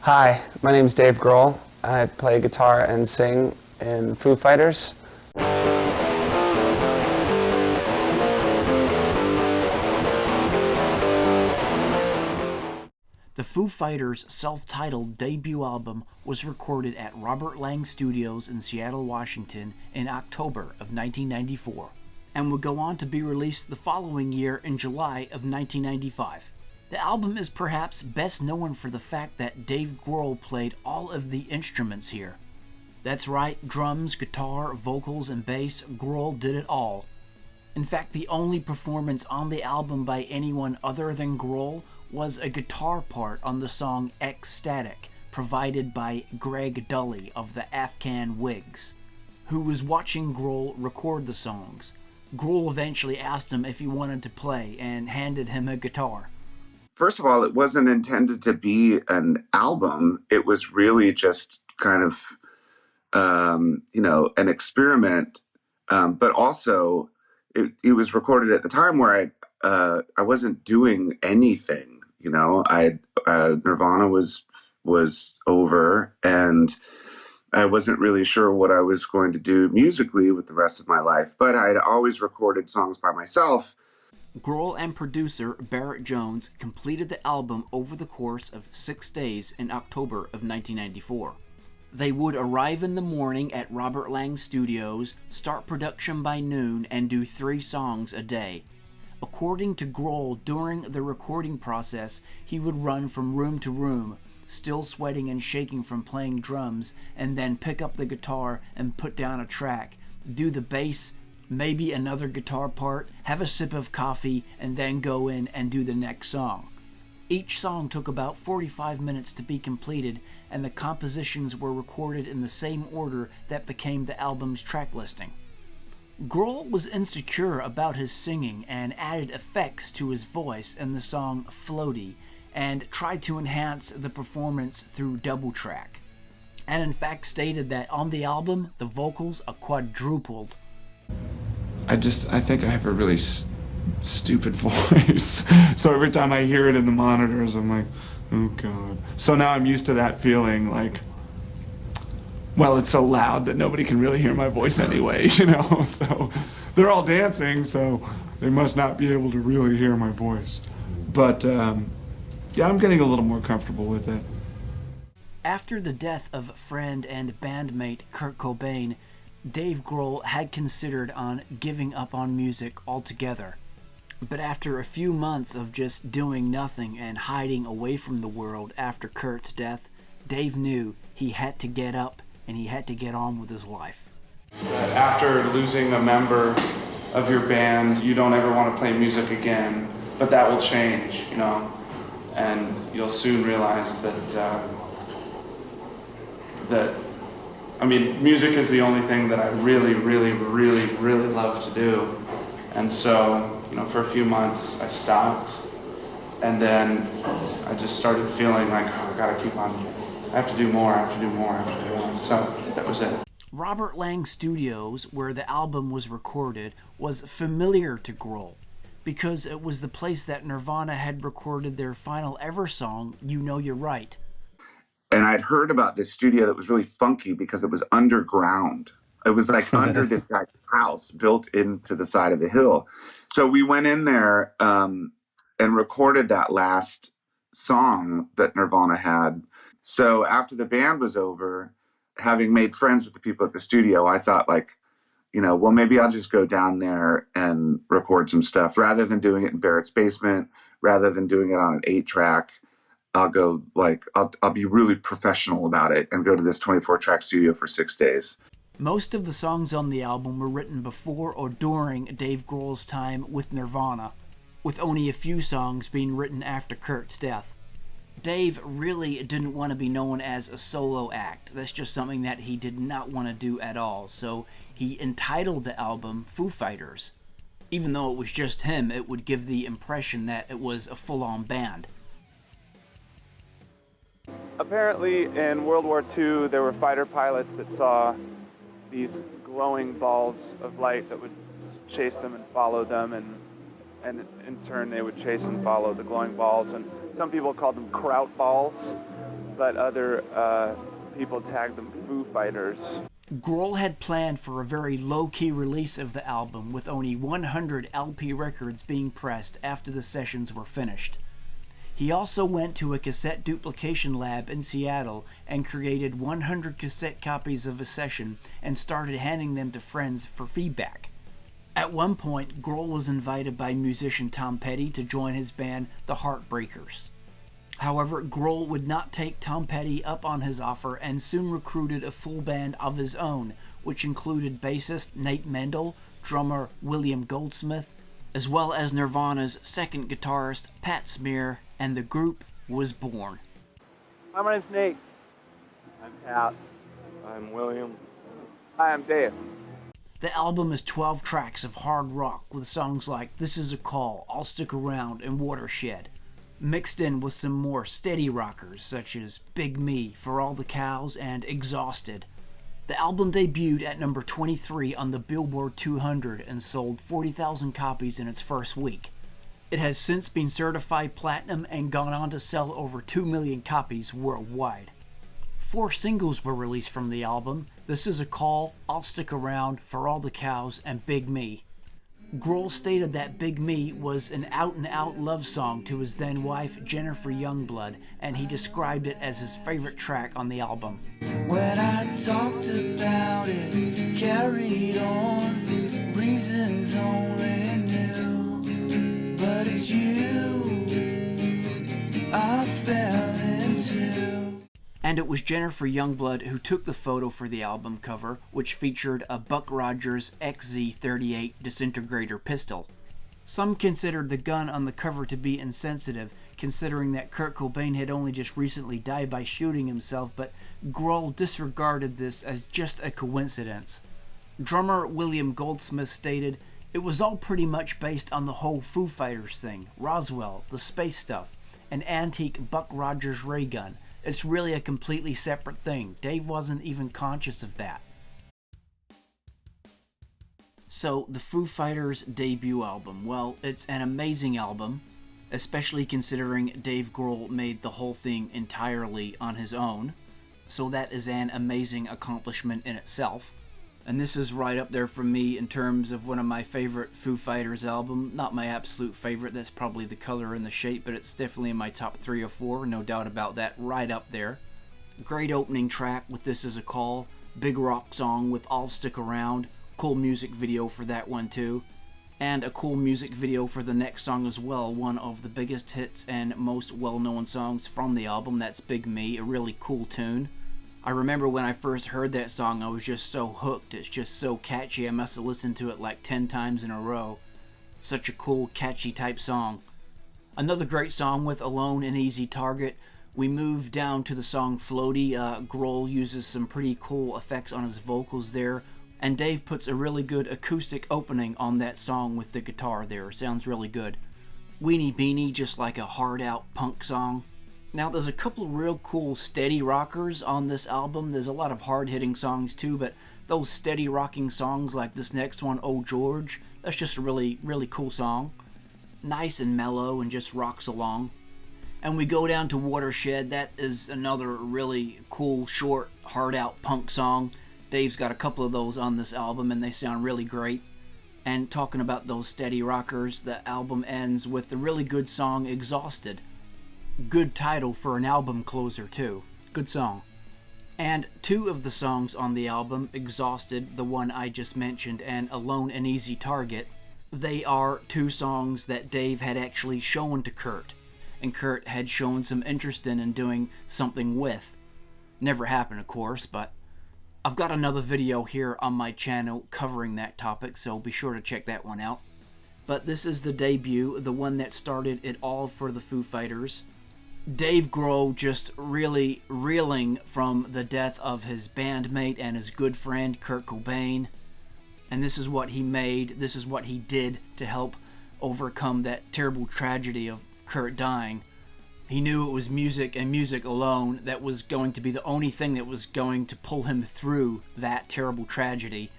Hi, my name's Dave Grohl. I play guitar and sing in Foo Fighters. The Foo Fighters' self-titled debut album was recorded at Robert Lang Studios in Seattle, Washington in October of 1994, and would go on to be released the following year in July of 1995. The album is perhaps best known for the fact that Dave Grohl played all of the instruments here. That's right, drums, guitar, vocals, and bass, Grohl did it all. In fact, the only performance on the album by anyone other than Grohl was a guitar part on the song Ecstatic, provided by Greg Dully of the Afghan Wigs, who was watching Grohl record the songs. Grohl eventually asked him if he wanted to play and handed him a guitar. First of all, it wasn't intended to be an album. It was really just kind of, an experiment. But also, it was recorded at the time where I wasn't doing anything. Nirvana was over, and I wasn't really sure what I was going to do musically with the rest of my life. But I had always recorded songs by myself. Grohl and producer Barrett Jones completed the album over the course of 6 days in October of 1994. They would arrive in the morning at Robert Lang Studios, start production by noon, and do 3 songs a day. According to Grohl, during the recording process, he would run from room to room, still sweating and shaking from playing drums, and then pick up the guitar and put down a track, do the bass, maybe another guitar part, have a sip of coffee, and then go in and do the next song. Each song took about 45 minutes to be completed, and the compositions were recorded in the same order that became the album's track listing. Grohl was insecure about his singing and added effects to his voice in the song Floaty, and tried to enhance the performance through double track, and in fact stated that on the album the vocals are quadrupled. I think I have a really stupid voice. So every time I hear it in the monitors, I'm like, oh God. So now I'm used to that feeling like, well, it's so loud that nobody can really hear my voice anyway, So they're all dancing, so they must not be able to really hear my voice. But yeah, I'm getting a little more comfortable with it. After the death of friend and bandmate Kurt Cobain, Dave Grohl had considered on giving up on music altogether. But after a few months of just doing nothing and hiding away from the world after Kurt's death, Dave knew he had to get up and he had to get on with his life. After losing a member of your band, you don't ever want to play music again, but that will change, and you'll soon realize that music is the only thing that I really, really, really, really love to do. And so, for a few months I stopped, and then I just started feeling like, I gotta keep on, I have to do more, so that was it. Robert Lang Studios, where the album was recorded, was familiar to Grohl, because it was the place that Nirvana had recorded their final ever song, You Know You're Right. And I'd heard about this studio that was really funky because it was underground. It was like under this guy's house built into the side of the hill. So we went in there and recorded that last song that Nirvana had. So after the band was over, having made friends with the people at the studio, I thought well, maybe I'll just go down there and record some stuff rather than doing it in Barrett's basement, rather than doing it on an 8-track. I'll go I'll be really professional about it and go to this 24-track studio for 6 days. Most of the songs on the album were written before or during Dave Grohl's time with Nirvana, with only a few songs being written after Kurt's death. Dave really didn't want to be known as a solo act. That's just something that he did not want to do at all, so he entitled the album Foo Fighters. Even though it was just him, it would give the impression that it was a full-on band. Apparently, in World War II, there were fighter pilots that saw these glowing balls of light that would chase them and follow them, and in turn they would chase and follow the glowing balls. And some people called them kraut balls, but other people tagged them Foo Fighters. Grohl had planned for a very low-key release of the album, with only 100 LP records being pressed after the sessions were finished. He also went to a cassette duplication lab in Seattle and created 100 cassette copies of a session and started handing them to friends for feedback. At one point, Grohl was invited by musician Tom Petty to join his band, The Heartbreakers. However, Grohl would not take Tom Petty up on his offer and soon recruited a full band of his own, which included bassist Nate Mendel, drummer William Goldsmith, as well as Nirvana's second guitarist Pat Smear, and the group was born. Hi, my name's Nate. I'm Pat. I'm William. Hi, I'm Dave. The album is 12 tracks of hard rock with songs like This Is a Call, I'll Stick Around, and Watershed, mixed in with some more steady rockers such as Big Me, For All the Cows, and Exhausted. The album debuted at number 23 on the Billboard 200 and sold 40,000 copies in its first week. It has since been certified platinum and gone on to sell over 2 million copies worldwide. 4 singles were released from the album: This Is a Call, I'll Stick Around, For All the Cows, and Big Me. Grohl stated that Big Me was an out-and-out love song to his then-wife Jennifer Youngblood, and he described it as his favorite track on the album. When I talked about it, carried on, reasons only knew, but it's you I fell into. And it was Jennifer Youngblood who took the photo for the album cover, which featured a Buck Rogers XZ-38 disintegrator pistol. Some considered the gun on the cover to be insensitive, considering that Kurt Cobain had only just recently died by shooting himself, but Grohl disregarded this as just a coincidence. Drummer William Goldsmith stated, "It was all pretty much based on the whole Foo Fighters thing, Roswell, the space stuff, an antique Buck Rogers ray gun. It's really a completely separate thing. Dave wasn't even conscious of that." So, the Foo Fighters' debut album. Well, it's an amazing album, especially considering Dave Grohl made the whole thing entirely on his own. So that is an amazing accomplishment in itself. And this is right up there for me in terms of one of my favorite Foo Fighters album. Not my absolute favorite, that's probably The Color and the Shape, but it's definitely in my top 3 or 4, no doubt about that, right up there. Great opening track with This Is a Call, big rock song with I'll Stick Around, cool music video for that one too, and a cool music video for the next song as well, one of the biggest hits and most well-known songs from the album, that's Big Me, a really cool tune. I remember when I first heard that song, I was just so hooked. It's just so catchy. I must have listened to it like 10 times in a row. Such a cool, catchy type song. Another great song with Alone and Easy Target. We move down to the song Floaty. Grohl uses some pretty cool effects on his vocals there. And Dave puts a really good acoustic opening on that song with the guitar there. Sounds really good. Weenie Beanie, just like a hard-out punk song. Now, there's a couple of real cool steady rockers on this album. There's a lot of hard-hitting songs too, but those steady rocking songs like this next one, Oh George, that's just a really, really cool song. Nice and mellow and just rocks along. And we go down to Watershed. That is another really cool, short, hard-out punk song. Dave's got a couple of those on this album, and they sound really great. And talking about those steady rockers, the album ends with the really good song Exhausted. Good title for an album closer too. Good song. And 2 of the songs on the album, Exhausted, the one I just mentioned, and Alone and Easy Target, they are 2 songs that Dave had actually shown to Kurt, and Kurt had shown some interest in doing something with. Never happened, of course, but I've got another video here on my channel covering that topic, so be sure to check that one out. But this is the debut, the one that started it all for the Foo Fighters. Dave Grohl just really reeling from the death of his bandmate and his good friend Kurt Cobain. And this is what he made, this is what he did to help overcome that terrible tragedy of Kurt dying. He knew it was music and music alone that was going to be the only thing that was going to pull him through that terrible tragedy.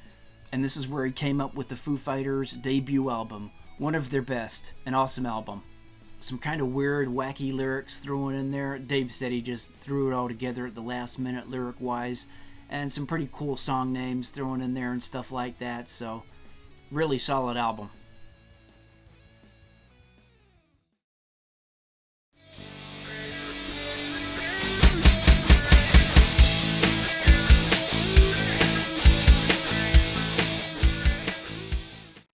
And this is where he came up with the Foo Fighters' debut album, one of their best, an awesome album. some kind of weird, wacky lyrics thrown in there. Dave said he just threw it all together at the last minute lyric-wise. And some pretty cool song names thrown in there and stuff like that. So, really solid album.